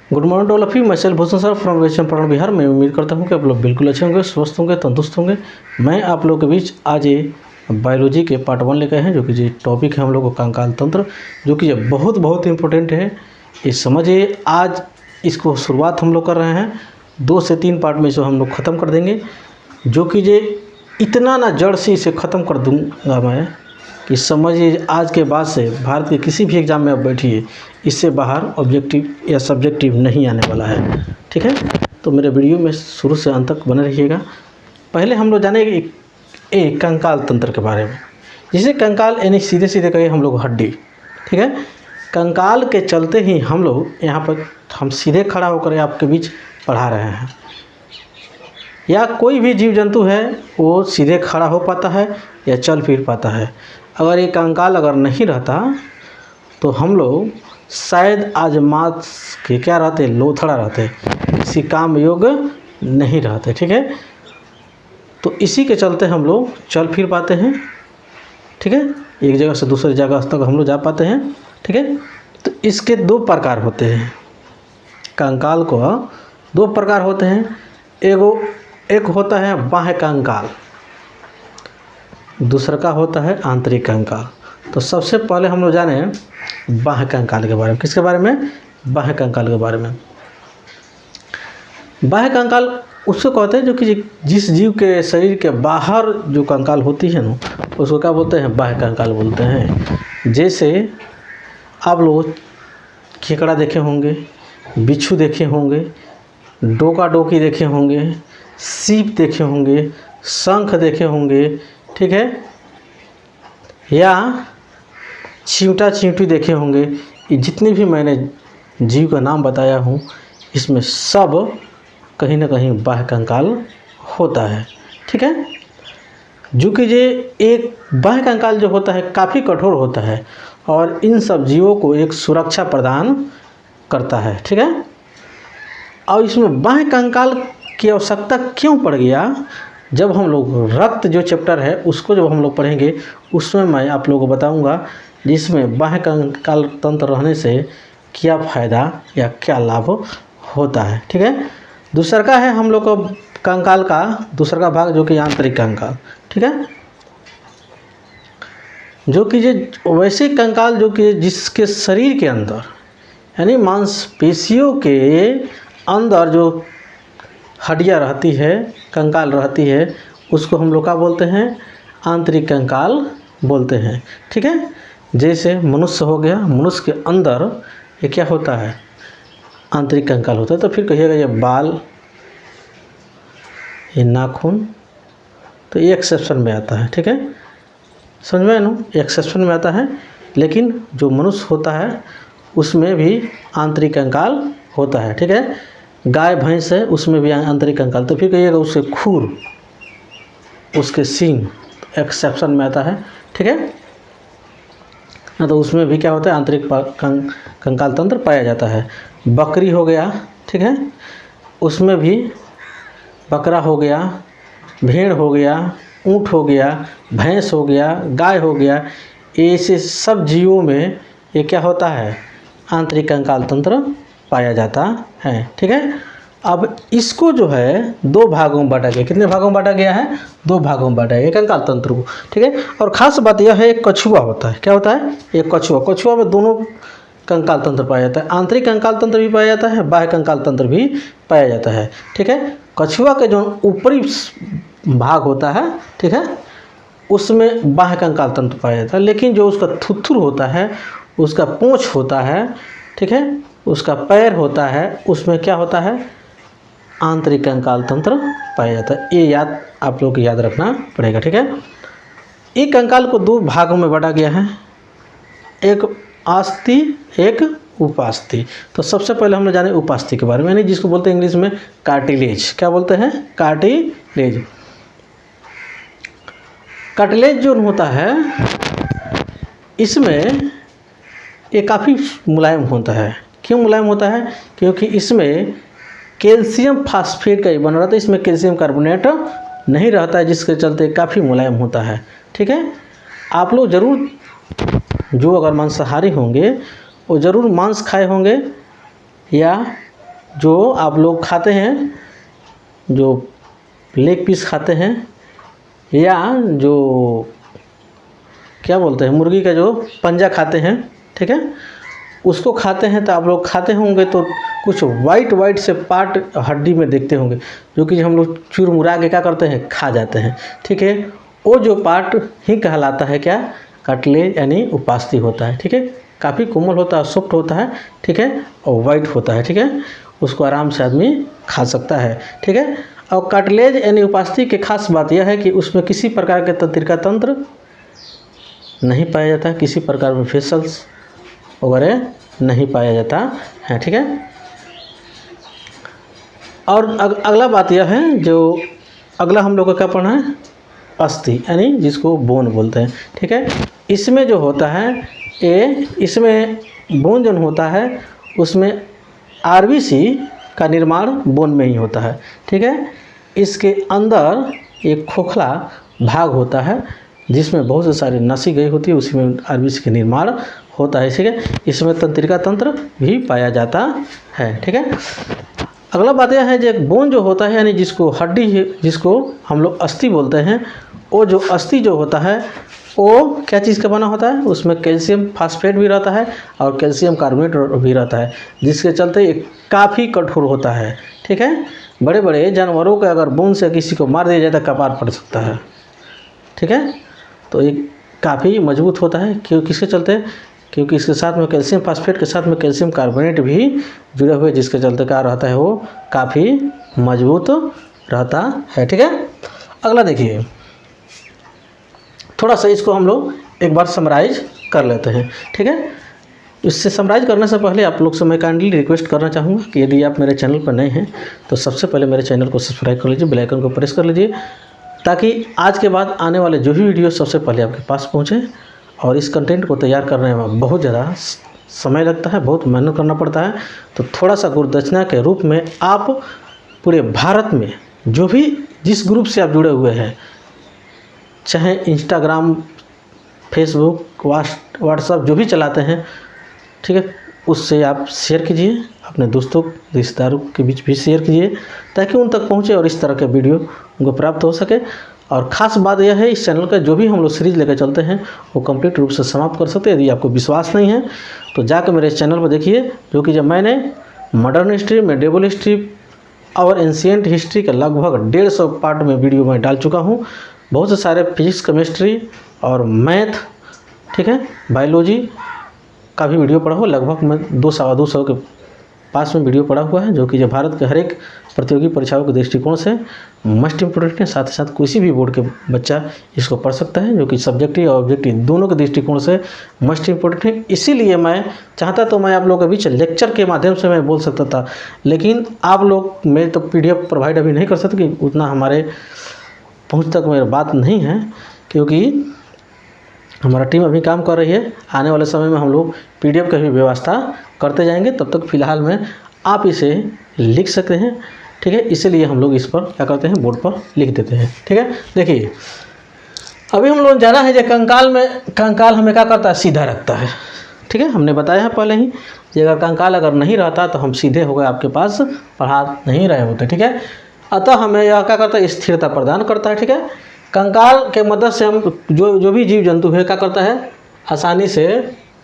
Good morning to all of you. मैं self Bhushan sir from western Patna Bihar. मैं उम्मीद करता हूँ कि आप लोग बिल्कुल अच्छे होंगे, स्वस्थ होंगे, तंदुरुस्त होंगे। मैं आप लोगों के बीच आज ये बायोलॉजी के पार्ट 1 लेकर हैं, जो कि ये टॉपिक है हम लोग को कंकाल तंत्र, जो कि ये बहुत इंपॉर्टेंट है। ये समझिए, आज इसको शुरुआत हम लोग कर रहे हैं, 2 से 3 पार्ट में इसे हम लोग ख़त्म कर देंगे। जो कि ये इतना ना जड़ से इसे ख़त्म कर दूँगा मैं कि समझिए आज के बाद से भारत के किसी भी एग्ज़ाम में आप बैठिए, इससे बाहर ऑब्जेक्टिव या सब्जेक्टिव नहीं आने वाला है। ठीक है, तो मेरे वीडियो में शुरू से अंत तक बने रहिएगा। पहले हम लोग जानेंगे एक कंकाल तंत्र के बारे में, जिसे कंकाल यानी सीधे कहे हम लोग हड्डी। ठीक है, कंकाल के चलते ही हम लोग यहाँ पर हम सीधे खड़ा होकर आपके बीच पढ़ा रहे हैं। या कोई भी जीव जंतु है वो सीधे खड़ा हो पाता है या चल फिर पाता है। अगर ये कंकाल अगर नहीं रहता तो हम लोग शायद आज मास के क्या रहते, लोथड़ा रहते, किसी काम योग नहीं रहते। ठीक है, तो इसी के चलते हम लोग चल फिर पाते हैं। ठीक है, एक जगह से दूसरी जगह तक हम लोग जा पाते हैं। ठीक है, तो इसके 2 प्रकार होते हैं। कंकाल को 2 प्रकार होते हैं। एक होता है बाह्य कंकाल, दूसरा का होता है आंतरिक कंकाल। तो सबसे पहले हम लोग जाने बाह्य कंकाल के बारे में। किसके बारे में? बाह्य कंकाल के बारे में। बाह्य कंकाल उसको कहते हैं जो कि जिस जीव के शरीर के बाहर जो कंकाल होती है ना, उसको क्या बोलते हैं? बाह्य कंकाल बोलते हैं। जैसे आप लोग केकड़ा देखे होंगे, बिच्छू देखे होंगे, डोका डोकी देखे होंगे, सीप देखे होंगे, शंख देखे होंगे। ठीक है, या चींटा चींटी देखे होंगे। ये जितने भी मैंने जीव का नाम बताया हूँ, इसमें सब कहीं ना कहीं बाह्य कंकाल होता है। ठीक है, जो कि ये एक बाह्य कंकाल जो होता है काफ़ी कठोर होता है और इन सब जीवों को एक सुरक्षा प्रदान करता है। ठीक है, और इसमें बाह्य कंकाल की आवश्यकता क्यों पड़ गया? जब हम लोग रक्त जो चैप्टर है उसको जब हम लोग पढ़ेंगे, उसमें मैं आप लोगों को बताऊंगा जिसमें बाह्य कंकाल तंत्र रहने से क्या फ़ायदा या क्या लाभ होता है। ठीक है, दूसरा का है हम लोग को कंकाल का दूसरा का भाग, जो कि आंतरिक कंकाल। ठीक है, जो कि ये वैसे कंकाल जो कि जिसके शरीर के अंदर यानी मांसपेशियों के अंदर जो हड्डियाँ रहती है, कंकाल रहती है, उसको हम लोग क्या बोलते हैं? आंतरिक कंकाल बोलते हैं। ठीक है, जैसे मनुष्य हो गया, मनुष्य के अंदर ये क्या होता है? आंतरिक कंकाल होता है। तो फिर कहिएगा ये बाल, ये नाखून, तो ये एक्सेप्शन में आता है। ठीक है, समझ में ना, एक्सेप्शन में आता है। लेकिन जो मनुष्य होता है उसमें भी आंतरिक कंकाल होता है। ठीक है, गाय भैंस है उसमें भी आंतरिक कंकाल। तो फिर कहिएगा उसके खूर, उसके सींग एक्सेप्शन में आता है। ठीक है ना, तो उसमें भी क्या होता है? आंतरिक कंकाल तंत्र पाया जाता है। बकरी हो गया, ठीक है, उसमें भी बकरा हो गया, भेड़ हो गया, ऊँट हो गया, भैंस हो गया, गाय हो गया, ऐसे सब जीवों में ये क्या होता है? आंतरिक कंकाल तंत्र पाया जाता है। ठीक है, अब इसको जो है 2 भागों में बांटा गया। कितने भागों में बांटा गया है? 2 भागों में बांटा गया कंकाल तंत्र को। ठीक है, और ख़ास बात यह है एक कछुआ होता है। क्या होता है? एक कछुआ में दोनों कंकाल तंत्र पाया जाता है। आंतरिक कंकाल तंत्र भी पाया जाता है, बाह्य कंकाल तंत्र भी पाया जाता है। ठीक है, कछुआ के जो ऊपरी भाग होता है, ठीक है, उसमें बाह्य कंकाल तंत्र पाया जाता है। लेकिन जो उसका थुथुर होता है, उसका पूँछ होता है, ठीक है, उसका पैर होता है, उसमें क्या होता है? आंतरिक कंकाल तंत्र पाया जाता है। ये याद आप लोग को याद रखना पड़ेगा। ठीक है, एक कंकाल को 2 भागों में बांटा गया है, एक आस्थि, एक उपास्थि। तो सबसे पहले हम लोग जाने उपास्थि के बारे में, यानी जिसको बोलते हैं इंग्लिश में कार्टिलेज। क्या बोलते हैं? कार्टिलेज। कार्टिलेज जो होता है इसमें ये काफ़ी मुलायम होता है। क्यों मुलायम होता है? क्योंकि इसमें कैल्शियम फास्फेट का बना रहता है, इसमें कैल्शियम कार्बोनेट नहीं रहता है, जिसके चलते काफ़ी मुलायम होता है। ठीक है, आप लोग ज़रूर जो अगर मांसाहारी होंगे वो ज़रूर मांस खाए होंगे या जो आप लोग खाते हैं, जो लेग पीस खाते हैं या जो क्या बोलते हैं मुर्गी का जो पंजा खाते हैं, ठीक है, उसको खाते हैं तो आप लोग खाते होंगे तो कुछ वाइट से पार्ट हड्डी में देखते होंगे, जो कि हम लोग चुरमुरा के क्या करते हैं, खा जाते हैं, ठीक है। वो जो पार्ट ही कहलाता है क्या, कार्टिलेज यानी उपास्थि होता है, ठीक है। काफ़ी कोमल होता है, सॉफ्ट होता है, ठीक है, और वाइट होता है, ठीक है। उसको आराम से आदमी खा सकता है, ठीक है। और कार्टिलेज यानी उपास्थि की खास बात यह है कि उसमें किसी प्रकार के तंत्रिका तंत्र नहीं पाया जाता, किसी प्रकार में फेसल्स वगैरह नहीं पाया जाता है, ठीक है। और अगला बात यह है, जो अगला हम लोग को क्या पढ़ना है, अस्थि यानी जिसको बोन बोलते हैं, ठीक है। इसमें जो होता है इसमें बोन जो होता है उसमें आरबीसी का निर्माण बोन में ही होता है, ठीक है। इसके अंदर एक खोखला भाग होता है जिसमें बहुत से सारी नसें गई होती है, उसी में आरबीसी का निर्माण होता है, ठीक है। इसमें तंत्रिका तंत्र भी पाया जाता है, ठीक है। अगला बात यह है, जो बोन जो होता है यानी जिसको हड्डी जिसको हम लोग अस्थि बोलते हैं, वो जो अस्थि जो होता है वो क्या चीज़ का बना होता है, उसमें कैल्शियम फास्फेट भी रहता है और कैल्शियम कार्बोनेट भी रहता है, जिसके चलते ये काफ़ी कठोर होता है, ठीक है। बड़े बड़े जानवरों के अगर बोन से किसी को मार दिया जाए तो कपार पड़ सकता है, ठीक है। तो ये काफ़ी मजबूत होता है, क्यों किसके चलते, क्योंकि इसके साथ में कैल्शियम फास्फेट के साथ में कैल्शियम कार्बोनेट भी जुड़े हुए, जिसके चलते क्या रहता है, वो काफ़ी मजबूत रहता है, ठीक है। अगला देखिए, थोड़ा सा इसको हम लोग एक बार समराइज कर लेते हैं, ठीक है। इससे समराइज करने से पहले आप लोग से मैं काइंडली रिक्वेस्ट करना चाहूँगा कि यदि आप मेरे चैनल पर नए हैं तो सबसे पहले मेरे चैनल को सब्सक्राइब कर लीजिए, बेल आइकन को प्रेस कर लीजिए, ताकि आज के बाद आने वाले जो भी वीडियो सबसे पहले आपके पास पहुँचे। और इस कंटेंट को तैयार करने में बहुत ज़्यादा समय लगता है, बहुत मेहनत करना पड़ता है, तो थोड़ा सा गुरुदक्षिणा के रूप में आप पूरे भारत में जो भी जिस ग्रुप से आप जुड़े हुए हैं, चाहे इंस्टाग्राम, फेसबुक, व्हाट्सएप जो भी चलाते हैं, ठीक है, उससे आप शेयर कीजिए, अपने दोस्तों रिश्तेदारों के बीच भी शेयर कीजिए, ताकि उन तक पहुंचे और इस तरह के वीडियो उनको प्राप्त हो सके। और ख़ास बात यह है, इस चैनल का जो भी हम लोग सीरीज़ लेकर चलते हैं वो कंप्लीट रूप से समाप्त कर सकते हैं। यदि आपको विश्वास नहीं है तो जाकर मेरे इस चैनल पर देखिए, जो कि जब मैंने मॉडर्न हिस्ट्री, मेडिवल हिस्ट्री और एंशिएंट हिस्ट्री के लगभग 150 पार्ट में वीडियो मैं डाल चुका हूँ। बहुत से सारे फिजिक्स, केमिस्ट्री और मैथ, ठीक है, बायोलॉजी का भी वीडियो पढ़ा हो, लगभग मैं 200 के पास में वीडियो पढ़ा हुआ है, जो कि जो भारत के हर एक प्रतियोगी परीक्षाओं के दृष्टिकोण से मस्ट इम्पोर्टेंट है। साथ ही साथ किसी भी बोर्ड के बच्चा इसको पढ़ सकता है, जो कि सब्जेक्टिव और ऑब्जेक्टिव दोनों के दृष्टिकोण से मस्ट इम्पोर्टेंट है। इसीलिए मैं चाहता तो मैं आप लोगों के बीच लेक्चर के माध्यम से मैं बोल सकता था, लेकिन आप लोग मैं तो PDF प्रोवाइड अभी नहीं कर सकते, कि उतना हमारे पहुँच तक मेरी बात नहीं है, क्योंकि हमारा टीम अभी काम कर रही है। आने वाले समय में हम लोग PDF की भी व्यवस्था करते जाएंगे। तब तक फ़िलहाल में आप इसे लिख सकते हैं, ठीक है। इसीलिए हम लोग इस पर क्या करते हैं, बोर्ड पर लिख देते हैं, ठीक है। देखिए, अभी हम लोग जाना है जो कंकाल हमें क्या करता है, सीधा रखता है, ठीक है। हमने बताया है पहले ही कि अगर कंकाल अगर नहीं रहता तो हम सीधे हो गए आपके पास पढ़ा नहीं रहे होते, ठीक है। अतः हमें यह क्या करता है, स्थिरता प्रदान करता है, ठीक है। कंकाल के मदद से हम जो भी जीव जंतु है क्या करता है, आसानी से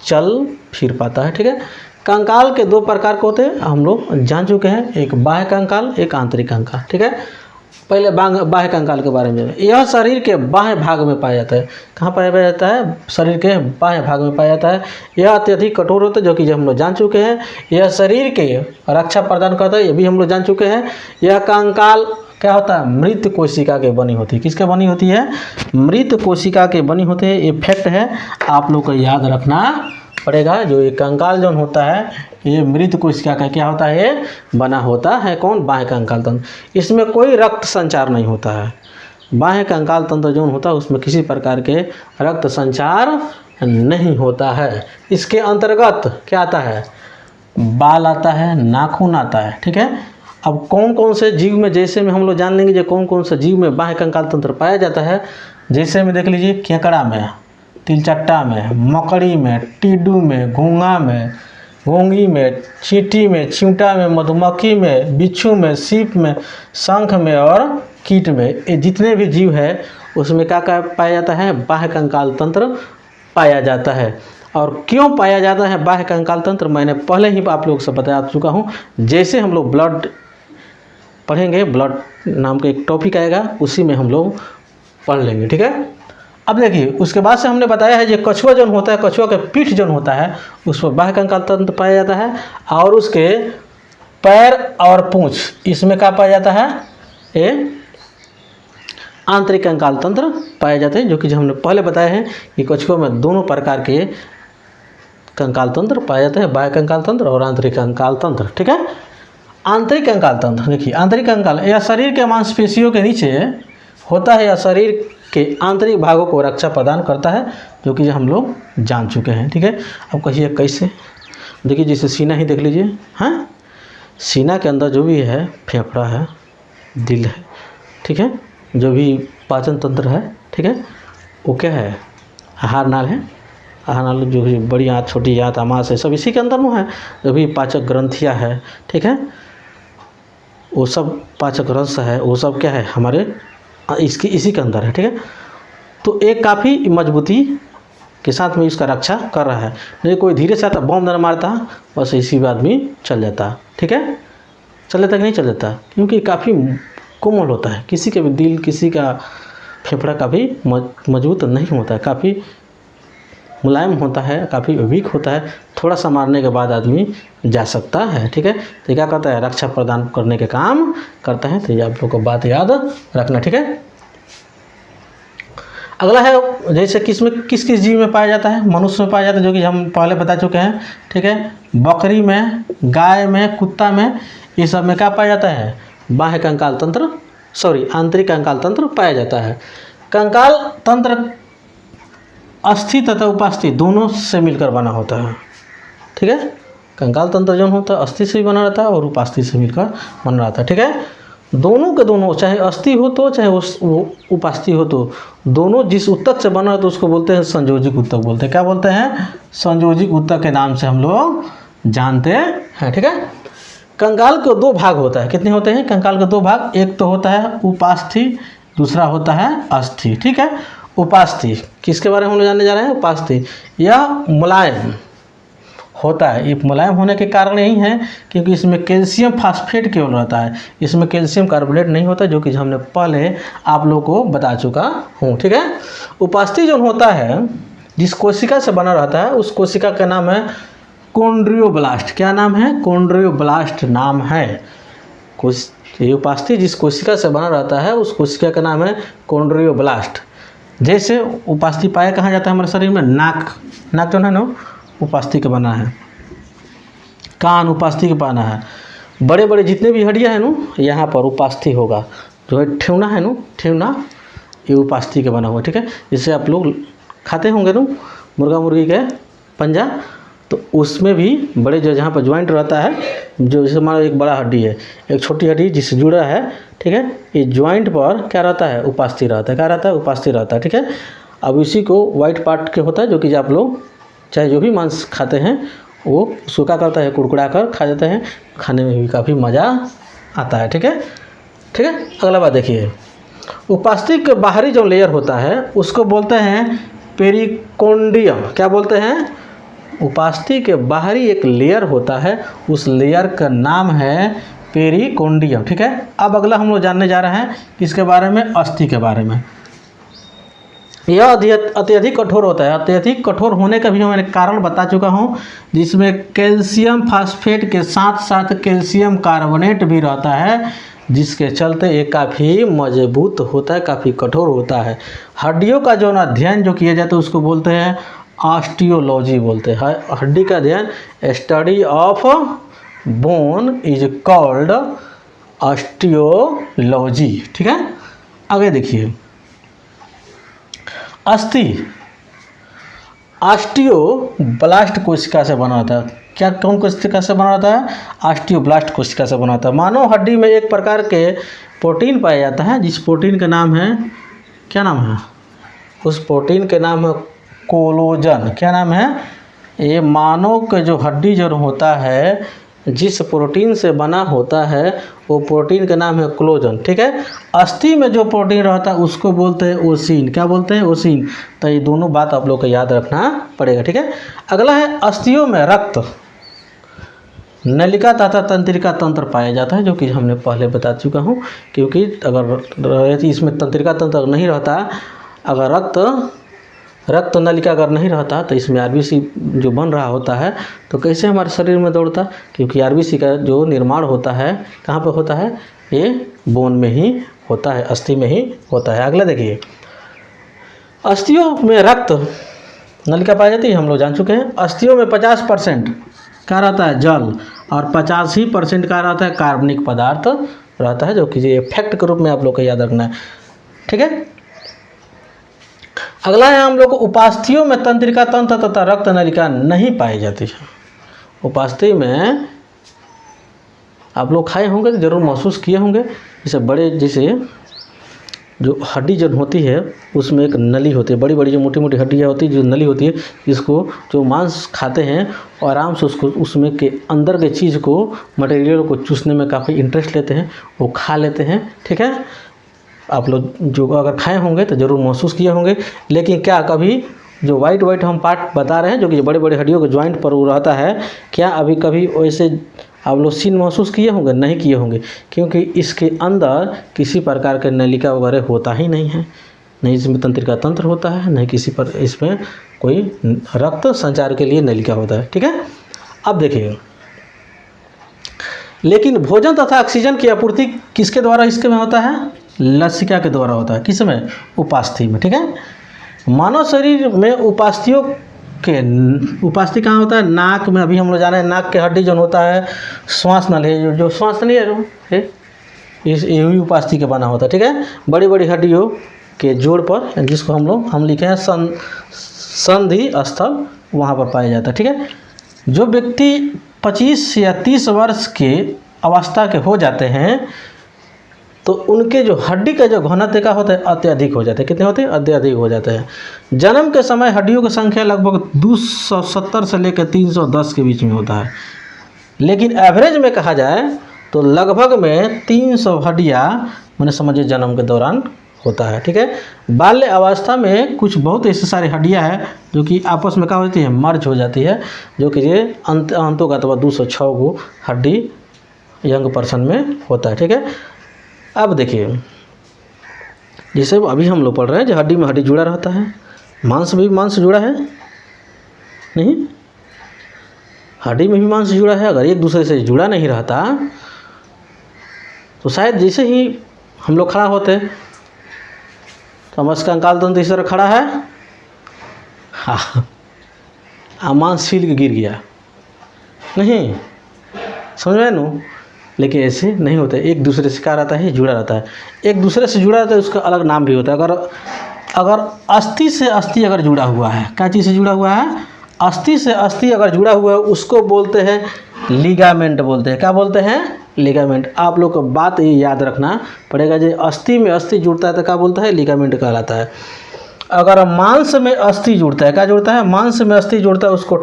चल फिर पाता है, ठीक है। कंकाल के 2 प्रकार के होते हैं, हम लोग जान चुके हैं, एक बाह्य कंकाल, एक आंतरिक कंकाल, ठीक है। पहले बाह्य कंकाल के बारे में, यह शरीर के बाह्य भाग में पाया जाता है। कहाँ पाया जाता है, शरीर के बाह्य भाग में पाया जाता है। यह अत्यधिक कठोर होता है, जो कि हम लोग जान चुके हैं। यह शरीर के रक्षा प्रदान करता है, ये भी हम लोग जान चुके हैं। यह कंकाल क्या होता है, मृत कोशिका के बनी होती है। किसके बनी होती है, मृत कोशिका के बनी होते हैं। ये फैक्ट है, आप लोग को याद रखना पड़ेगा। जो ये कंकाल जो होता है ये मृत कोशिका का क्या होता है, बना होता है। कौन, बाह्य कंकाल तंत्र। इसमें कोई रक्त संचार नहीं होता है। बाह्य कंकाल तंत्र जो होता है उसमें किसी प्रकार के रक्त संचार नहीं होता है। इसके अंतर्गत क्या आता है, बाल आता है, नाखून आता है, ठीक है। अब कौन कौन से जीव में, जैसे में हम लोग जान लेंगे जो कौन कौन से जीव में बाह्य कंकाल तंत्र पाया जाता है। जैसे में देख लीजिए, केकड़ा में, तिलचट्टा में, मकड़ी में, टीडू में, घोंघा में, घोंघी में, चींटी में, चिंटा में, मधुमक्खी में, बिच्छू में, सीप में, शंख में और कीट में, ये जितने भी जीव है उसमें क्या क्या पाया जाता है? बाह्य कंकाल तंत्र पाया जाता है। और क्यों पाया जाता है बाह्य कंकाल तंत्र, मैंने पहले ही आप लोगों से बता चुका हूँ। जैसे हम लोग ब्लड पढ़ेंगे, ब्लड नाम का एक टॉपिक आएगा, उसी में हम लोग पढ़ लेंगे, ठीक है। अब देखिए, उसके बाद से हमने बताया है, ये कछुआ जो होता है, कछुआ का पीठ जो होता है उस पर बाह्य कंकाल तंत्र पाया जाता है, और उसके पैर और पूंछ, इसमें क्या पाया जाता है? ये आंतरिक कंकाल तंत्र पाए जाते हैं, जो कि हमने पहले बताया है कि कछुआ में दोनों प्रकार के कंकाल तंत्र पाए जाते हैं, बाह्य कंकाल तंत्र और आंतरिक कंकाल तंत्र, ठीक है। आंतरिक कंकाल तंत्र, देखिए आंतरिक कंकाल यह शरीर के मांसपेशियों के नीचे होता है, या शरीर के आंतरिक भागों को रक्षा प्रदान करता है, जो कि हम लोग जान चुके हैं, ठीक है। अब कहिए कैसे? देखिए जैसे सीना ही देख लीजिए, हाँ, सीना के अंदर जो भी है, फेफड़ा है, दिल है, ठीक है, जो भी पाचन तंत्र है, ठीक है, वो क्या है? आहार नाल है। आहार नाल जो भी बड़ी आंत, छोटी आंत, आमाशय, सब इसी के अंदर में है। जो भी पाचक ग्रंथियाँ है, ठीक है, वो सब पाचक रस है, वो सब क्या है? हमारे इसी के अंदर है, ठीक है। तो एक काफ़ी मजबूती के साथ में इसका रक्षा कर रहा है। नहीं कोई धीरे से आता, बम न मारता, बस इसी बात में चल जाता, ठीक है। चल जाता कि नहीं चल जाता? क्योंकि काफ़ी कोमल होता है, किसी के भी दिल, किसी का फेफड़ा काफ़ी मजबूत नहीं होता है, काफ़ी मुलायम होता है, काफ़ी वीक होता है, थोड़ा सा मारने के बाद आदमी जा सकता है, ठीक है। तो क्या करता है? रक्षा प्रदान करने के काम करता है। तो ये आप लोग को बात याद रखना, ठीक है। अगला है, जैसे किस किस जीव में पाया जाता है? मनुष्य में पाया जाता है, जो कि हम पहले बता चुके हैं, ठीक है। बकरी में, गाय में, कुत्ता में, ये सब में क्या पाया जाता है? बाह्य कंकाल तंत्र, आंतरिक कंकाल तंत्र पाया जाता है। कंकाल तंत्र अस्थि तथा उपास्थि दोनों से मिलकर बना होता है, ठीक है। कंकाल तंत्र जो होता है अस्थि से भी बना रहता है और उपास्थि से मिलकर बना रहता है, ठीक है। दोनों के दोनों, चाहे अस्थि हो तो चाहे वो उपास्थि हो, तो दोनों जिस ऊतक से बना है तो उसको बोलते हैं संयोजिक ऊतक बोलते हैं। क्या बोलते हैं? संयोजिक ऊतक के नाम से हम लोग जानते हैं, ठीक है। कंकाल के दो भाग होता है। कितने होते हैं कंकाल के? दो भाग। एक तो होता है उपास्थि, दूसरा होता है अस्थि, ठीक है। उपास्थि किसके बारे में हम लोग जानने जा रहे हैं? उपास्थि। यह मुलायम होता है। ये मुलायम होने के कारण यही है क्योंकि इसमें कैल्शियम फास्फेट केवल रहता है, इसमें कैल्शियम कार्बोनेट नहीं होता, जो कि हमने पहले आप लोगों को बता चुका हूँ, ठीक है। उपास्थि जो होता है, जिस कोशिका से बना रहता है, उस कोशिका का नाम है कॉन्ड्रियोब्लास्ट। क्या नाम है? कॉन्ड्रियोब्लास्ट नाम है। ये उपास्थि जिस कोशिका से बना रहता है, उस कोशिका का नाम है कॉन्ड्रियोब्लास्ट। जैसे उपास्थि पाया कहाँ जाता है हमारे शरीर में? नाक जो है ना उपास्थि का बना है, कान उपास्थि का बना है, बड़े बड़े जितने भी हड्डियाँ हैं ना, यहाँ पर उपास्थि होगा। जो है ठेवना है ना, ठेवना, ये उपास्थि का बना हुआ, ठीक है। जिससे आप लोग खाते होंगे ना मुर्गा मुर्गी के पंजा, तो उसमें भी बड़े जो जहाँ पर ज्वाइंट रहता है, जो जैसे हमारा एक बड़ा हड्डी है, एक छोटी हड्डी जिससे जुड़ा है, ठीक है, ये ज्वाइंट पर क्या रहता है? उपास्थि रहता है। क्या रहता है? उपास्थि रहता है, ठीक है। अब इसी को वाइट पार्ट के होता है, जो कि आप लोग चाहे जो भी मांस खाते हैं वो उसको क्या करता है? कुड़कुड़ा कर खा जाते हैं, खाने में भी काफ़ी मज़ा आता है, ठीक है, ठीक है। अगला बात देखिए, उपास्थि का बाहरी जो लेयर होता है उसको बोलते हैं पेरिकोन्डियम। क्या बोलते हैं? उपास्थि के बाहरी एक लेयर होता है, उस लेयर का नाम है पेरिकोन्डियम, ठीक है। अब अगला हम लोग जानने जा रहे हैं किसके बारे में? अस्थि के बारे में। यह अत्यधिक कठोर होता है। अत्यधिक कठोर होने का भी मैंने कारण बता चुका हूँ, जिसमें कैल्शियम फास्फेट के साथ साथ कैल्शियम कार्बोनेट भी रहता है, जिसके चलते ये काफ़ी मजबूत होता है, काफ़ी कठोर होता है। हड्डियों का जो अध्ययन जो किया जाता है उसको बोलते हैं ऑस्टियोलॉजी बोलते हैं। हड्डी का अध्ययन, study of bone is called osteology, ठीक है। आगे देखिए, अस्थि ऑस्टियोब्लास्ट कोशिका से बना होता है। क्या कौन कोशिका से बना होता है? ऑस्टियोब्लास्ट कोशिका से बना होता है। मानव हड्डी में एक प्रकार के प्रोटीन पाया जाता है, जिस प्रोटीन का नाम है, क्या नाम है? उस प्रोटीन के नाम है कोलोजन। क्या नाम है? ये मानव के जो हड्डी जो होता है, जिस प्रोटीन से बना होता है वो प्रोटीन का नाम है कोलेजन, ठीक है। अस्थि में जो प्रोटीन रहता है उसको बोलते हैं ओसिन। क्या बोलते हैं? ओसिन। तो ये दोनों बात आप लोग को याद रखना पड़ेगा, ठीक है। अगला है अस्थियों में रक्त, नलिका तथा तंत्रिका तंत्र पाया जाता है, जो कि हमने पहले बता चुका हूँ। क्योंकि अगर इसमें तंत्रिका तंत्र नहीं रहता, अगर रक्त नलिका अगर नहीं रहता तो इसमें आरबीसी जो बन रहा होता है तो कैसे हमारे शरीर में दौड़ता? क्योंकि आरबीसी का जो निर्माण होता है कहाँ पे होता है? ये बोन में ही होता है, अस्थि में ही होता है। अगला देखिए, अस्थियों में रक्त नलिका पाई जाती है, हम लोग जान चुके हैं। अस्थियों में 50% क्या रहता है? जल, और 85% का रहता है कार्बनिक पदार्थ रहता है, जो कि ये फैक्ट के रूप में आप लोग को याद रखना है, ठीक है। अगला है हम लोग को उपास्थियों में तंत्रिका तंत्र तथा रक्त नलिका नहीं पाई जाती है। उपास्थि में आप लोग खाए होंगे तो जरूर महसूस किए होंगे, जैसे जो हड्डी जब होती है उसमें एक नली होती है, बड़ी बड़ी जो मोटी मोटी हड्डियाँ होती है, जो नली होती है, जिसको जो मांस खाते हैं और आराम से उसको उसमें के अंदर के चीज़ को, मटेरियल को चूसने में काफ़ी इंटरेस्ट लेते हैं, वो खा लेते हैं, ठीक है। आप लोग जो अगर खाए होंगे तो ज़रूर महसूस किए होंगे। लेकिन क्या कभी जो वाइट हम पार्ट बता रहे हैं, जो कि बड़े बड़े हड्डियों के ज्वाइंट पर वो रहता है, क्या अभी कभी वैसे आप लोग सीन महसूस किए होंगे? नहीं किए होंगे, क्योंकि इसके अंदर किसी प्रकार के नलिका वगैरह होता ही नहीं है, नहीं इसमें तंत्रिका तंत्र होता है, नहीं किसी पर इसमें कोई रक्त संचार के लिए नलिका होता है, ठीक है। अब देखिए, लेकिन भोजन तथा ऑक्सीजन की आपूर्ति किसके द्वारा इसके में होता है? लसिका के द्वारा होता है। किस में? उपास्थि में, ठीक है। मानव शरीर में उपास्थियों के उपास्थि कहाँ होता है? नाक में। अभी हम लोग जाने हैं नाक के हड्डी जो होता है श्वास नल है, जो श्वास नली है इस यही उपास्थि के बना होता है, ठीक है। बड़ी बड़ी हड्डियों के जोड़ पर, जिसको हम लिखे हैं संधि स्थल, वहाँ पर पाया जाता है, ठीक है। जो व्यक्ति 25 या 30 वर्ष के अवस्था के हो जाते हैं तो उनके जो हड्डी का जो घनत्व का होता है अत्यधिक हो जाते हैं। कितने होते हैं? अत्यधिक हो जाते हैं। जन्म के समय हड्डियों की संख्या लगभग 270 से लेकर 310 के बीच में होता है, लेकिन एवरेज में कहा जाए तो लगभग में 300 हड्डियाँ मैंने समझिए जन्म के दौरान होता है, ठीक है। बाल्य अवस्था में कुछ बहुत ऐसे सारी हड्डियाँ हैं जो कि आपस में क्या होती है? मर्ज हो जाती है, जो कि ये अंतोगत 206 को हड्डी यंग पर्सन में होता है, ठीक है। अब देखिए, जैसे अभी हम लोग पढ़ रहे हैं जो हड्डी में हड्डी जुड़ा रहता है, मांस में भी मांस जुड़ा है, नहीं हड्डी में भी मांस जुड़ा है। अगर एक दूसरे से जुड़ा नहीं रहता तो शायद जैसे ही हम लोग खड़ा होते तो हम कंकाल तंत्र इस तरह खड़ा है, हाँ मांस छील के गिर गया, नहीं समझ में नो। लेकिन ऐसे नहीं होता है, एक दूसरे से क्या रहता है? जुड़ा रहता है। एक दूसरे से जुड़ा रहता है, उसका अलग नाम भी होता है। अगर अस्थि से अस्थि अगर जुड़ा हुआ है, क्या चीज़ से जुड़ा हुआ है? अस्थि से अस्थि अगर जुड़ा हुआ है उसको बोलते हैं लिगामेंट बोलते हैं। क्या बोलते हैं? लिगामेंट। आप लोग को बात ये याद रखना पड़ेगा, जो अस्थि में अस्थि जुड़ता है तो क्या बोलता है? लिगामेंट कहलाता है। अगर मांस में अस्थि जुड़ता है, क्या जुड़ता है? मांस में अस्थि जुड़ता है, उसको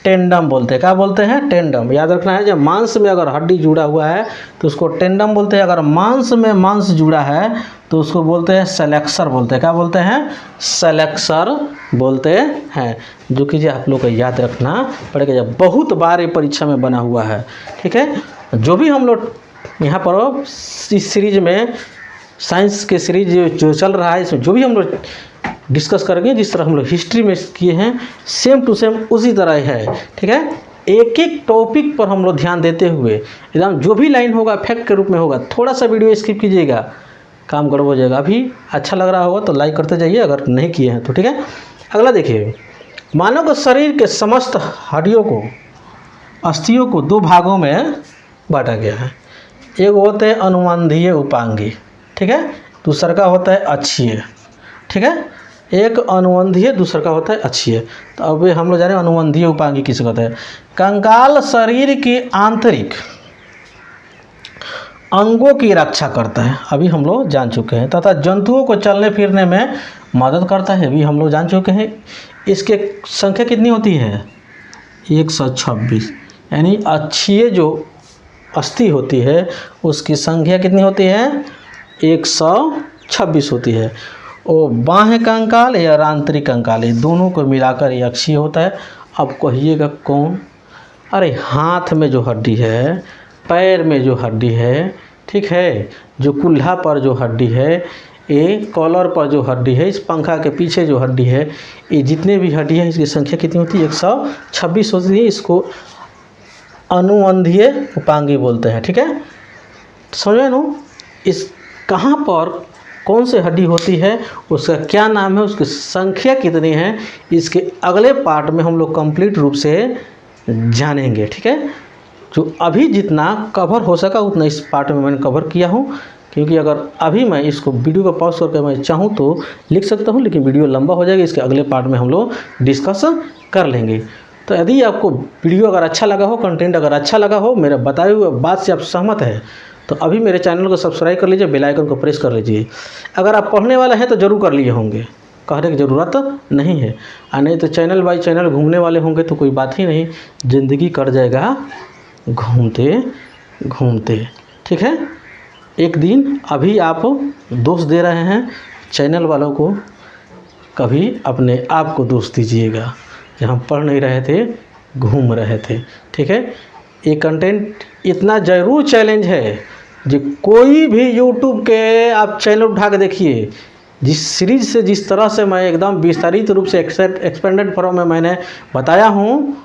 टेंडम बोलते हैं। क्या बोलते हैं? टेंडम। याद रखना है, जब मांस में अगर हड्डी जुड़ा हुआ है तो उसको टेंडम बोलते हैं। अगर मांस में मांस जुड़ा है तो उसको बोलते हैं सेलेक्सर बोलते हैं। क्या बोलते हैं? सेलेक्सर बोलते हैं। जो कि आप लोग को याद रखना पड़ेगा, जब बहुत बार ये परीक्षा में बना हुआ है, ठीक है। जो भी हम लोग यहाँ पर इस सीरीज में, साइंस के सीरीज जो चल रहा है, इसमें जो भी हम लोग डिस्कस करेंगे, जिस तरह हम लोग हिस्ट्री में किए हैं, सेम टू सेम उसी तरह है, ठीक है। एक एक टॉपिक पर हम लोग ध्यान देते हुए एकदम जो भी लाइन होगा फैक्ट के रूप में होगा। थोड़ा सा वीडियो स्किप कीजिएगा, काम गड़बड़ हो जाएगा। अभी अच्छा लग रहा होगा तो लाइक करते जाइए, अगर नहीं किए हैं तो, ठीक है। अगला देखिए, मानव के शरीर के समस्त हड्डियों को, अस्थियों को दो भागों में बांटा गया है। एक होते हैं अनुबंधीय उपांगी, ठीक है। दूसरा का होता है अक्षीय, ठीक है। एक अनुबंधीय, दूसरा का होता है अक्षीय। तो अब हम लोग जाने अनुबंधीय उपांगी किसे कहते हैं। कंकाल शरीर की आंतरिक अंगों की रक्षा करता है, अभी हम लोग जान चुके हैं, तथा जंतुओं को चलने फिरने में मदद करता है, अभी हम लोग जान चुके हैं। इसके संख्या कितनी होती है? 126, यानी अक्षीय जो अस्थि होती है उसकी संख्या कितनी होती है? 126 होती है। और बाह्य कंकाल या आंतरिक कंकाल, ये दोनों को मिलाकर ये अक्षीय होता है। अब कहिएगा कौन? अरे हाथ में जो हड्डी है, पैर में जो हड्डी है, ठीक है, जो कुल्हा पर जो हड्डी है, ये कॉलर पर जो हड्डी है, इस पंखा के पीछे जो हड्डी है, ये जितने भी हड्डी है इसकी संख्या कितनी होती है? 126 होती है। इसको अनुबंधीय उपांगी बोलते हैं, ठीक है, समझ में नो? इस कहाँ पर कौन सी हड्डी होती है, उसका क्या नाम है, उसकी संख्या कितनी है, इसके अगले पार्ट में हम लोग कंप्लीट रूप से जानेंगे, ठीक है। जो अभी जितना कवर हो सका उतना इस पार्ट में मैंने कवर किया हूँ, क्योंकि अगर अभी मैं इसको वीडियो को पॉज करके मैं चाहूँ तो लिख सकता हूँ, लेकिन वीडियो लंबा हो जाएगा, इसके अगले पार्ट में हम लोग डिस्कस कर लेंगे। तो यदि आपको वीडियो अगर अच्छा लगा हो, कंटेंट अगर अच्छा लगा हो, मेरे बताए हुए बात से आप सहमत है, तो अभी मेरे चैनल को सब्सक्राइब कर लीजिए, बेल आइकन को प्रेस कर लीजिए। अगर आप पढ़ने वाले हैं तो ज़रूर कर लिए होंगे, कहने की ज़रूरत नहीं है, और नहीं तो चैनल बाई चैनल घूमने वाले होंगे तो कोई बात ही नहीं, ज़िंदगी कट जाएगा घूमते घूमते, ठीक है। एक दिन अभी आप दोष दे रहे हैं चैनल वालों को, कभी अपने आप को दोष दीजिएगा कि हम पढ़ नहीं रहे थे, घूम रहे थे, ठीक है। ये कंटेंट इतना ज़रूर चैलेंज है जो कोई भी यूट्यूब के आप चैनल उठा के देखिए, जिस सीरीज़ से जिस तरह से मैं एकदम विस्तारित रूप से एक्सपेंडेड फॉर्म में मैंने बताया हूँ,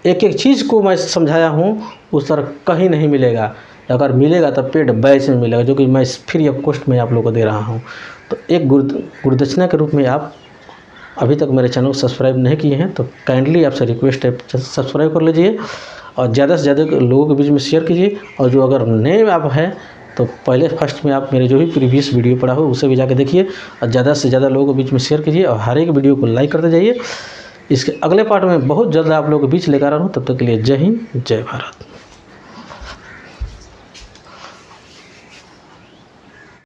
एक एक चीज़ को मैं समझाया हूँ, उस तरह कहीं नहीं मिलेगा। अगर मिलेगा तो पेड बैच में मिलेगा, जो कि मैं फ्री ऑफ कॉस्ट में आप लोगों को दे रहा हूँ। तो एक गुरुदक्षिणा के रूप में आप अभी तक मेरे चैनल को सब्सक्राइब नहीं किए हैं तो काइंडली आपसे रिक्वेस्ट है सब्सक्राइब कर लीजिए, और ज़्यादा से ज़्यादा लोगों के बीच में शेयर कीजिए। और जो अगर नए आप हैं तो पहले फर्स्ट में आप मेरे जो भी प्रीवियस वीडियो पड़ा हो उसे भी जाकर देखिए, और ज़्यादा से ज़्यादा लोगों के बीच में शेयर कीजिए, और हर एक वीडियो को लाइक करते जाइए। इसके अगले पार्ट में बहुत जल्द आप लोगों के बीच लेकर आ रहा हूँ। तब तक के लिए जय हिंद, जय भारत।